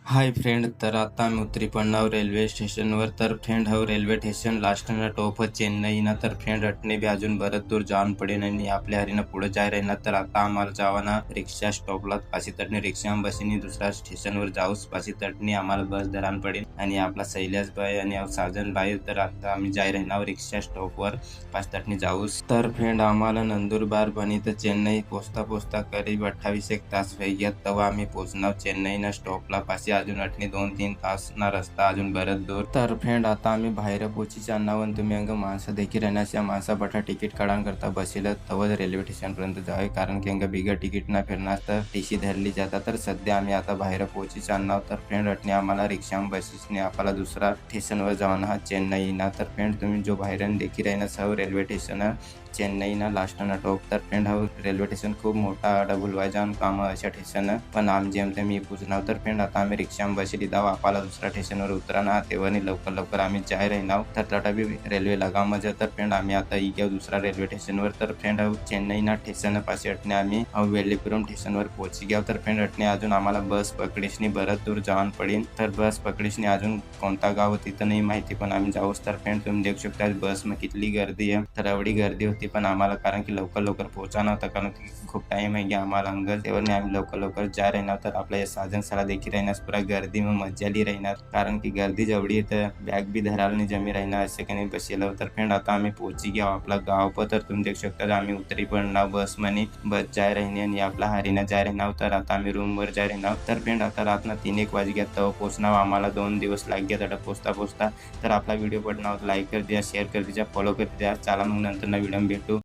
Hi friend, तर आता आम्ही उतरी पडणार रेल्वे स्टेशनवर. तर फ्रेंड हा रेल्वे स्टेशन लास्टनं टॉप चेन्नई ना. तर फ्रेंड हटणे बी अजून बरंच दूर जाऊन पडेन आणि आपल्या हरीनं पुढे जाय राहीना. तर आता आम्हाला जावाना रिक्षा स्टॉपला पाशी तटणे रिक्षा बसीनी दुसऱ्या स्टेशनवर जाऊस पाशी तटणी आम्हाला बस धरान पडेल आणि आपला शैलेश भाई आणि साजन भाई. तर आता आम्ही जाय राहीना रिक्षा स्टॉपवर पाच तटणी जाऊस. तर फ्रेंड आम्हाला नंदुरबार बनी तर चेन्नई पोचता पोचता करीब 28 तास व्हायच्यात. तेव्हा आम्ही पोचणार चेन्नई ना स्टॉपला पाशी. अजून अटणी 2-3 तास ना रस्ता अजून बरंच दूर. तर फ्रेंड आता आम्ही बाहेर पोचीच्या अन्नावर तुम्ही अंग माणसं देखील राहण्याच्या माणसा बठा तिकीट काढान करता बसेल तवच रेल्वे स्टेशन पर्यंत जावे, कारण की अंग बिगर तिकीट ना फिरणार तर टीसी धरली जातात. तर सध्या आम्ही आता बाहेर पोचीच्या अन्नावर. तर फ्रेंड अटणी आम्हाला रिक्षा बसेसने आपल्याला दुसरा स्टेशनवर जाऊन हा चेन्नई ना. तर फ्रेंड तुम्ही जो बाहेर देखील राहणार सर्व रेल्वे स्टेशन चेन्नई ना लास्टनं टॉप. तर फ्रेंड हा रेल्वे स्टेशन खूप मोठा डबल जाऊन काम अशा स्टेशन पण आम जेमतेम मी पुजनाव. तर फ्रेंड आता आम्ही रिक्षा बसली दाव आपल्याला दुसऱ्या स्टेशनवर उतराना तेव्हा लवकर लवकर आम्ही जाय राहीनाव. तर तटा बी रेल्वे लगामच. तर फ्रेंड आम्ही आता इग्याव दुसऱ्या रेल्वे स्टेशनवर. तर फ्रेंड चेन्नई ना स्टेशन पाशी अटणे आम्ही वेल्लीपुरम स्टेशनवर पोहोची घ्याव. तर फ्रेंड अटणे अजून आम्हाला बस पकडीशनी बरंच दूर जाऊन पडेल. तर बस पकडीशनी अजून कोणता गाव तिथं नाही माहिती पण आम्ही जाऊच. तर फ्रेंड तुम्ही देखू शकता बस मग कितली गर्दी आहे. तर एवढी गर्दी होती पण आम्हाला कारण की लवकर लवकर पोहोचाना होता, कारण की खूप टाइम आहे की आम्हाला अंगल तेव्हा आम्ही लवकर लवकर जा राहणार. तर आपल्या साजन सला देखील राहणार पुरा गर्दी मग मज्जाली राहणार, कारण की गर्दी जेवढी आहे तर बॅग बी धरायला नाही जमी राहणार असे काही नाही बसेल. तर फ्रेंड आता आम्ही पोहोची घ्या आपला गाव पर. तर तुम्ही देखू शकता आम्ही उतरी पडणार बस म्हणे बस जाय राहिनी आणि आपला हरिना जाय राहणार. तर आता आम्ही रूमवर जाय राहणार. तर फ्रेंड आता रातना 3-1 वाजल्यात तेव्हा पोहोचणार आम्हाला 2 दिवस लागले आता पोचता पोचता. तर आपला व्हिडिओ पडणार लाईक कर द्या, शेअर कर द्या, फॉलो कर द्या. चला मग नंतर ना व्हिडिओ भेटू.